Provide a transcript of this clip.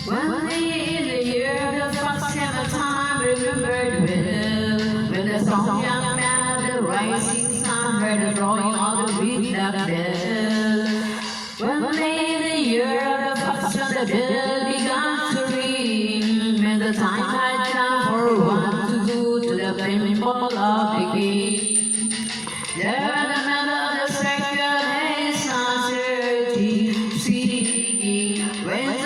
One day in the year, the fox and the time remembered well. When the strong young man of the rising sun heard the drawing of the big black bell. One day in the year, the fox and the bell began to ring. When the time had come for one to go to the temple of the king. There the man of the circle and his son searching, seeking, when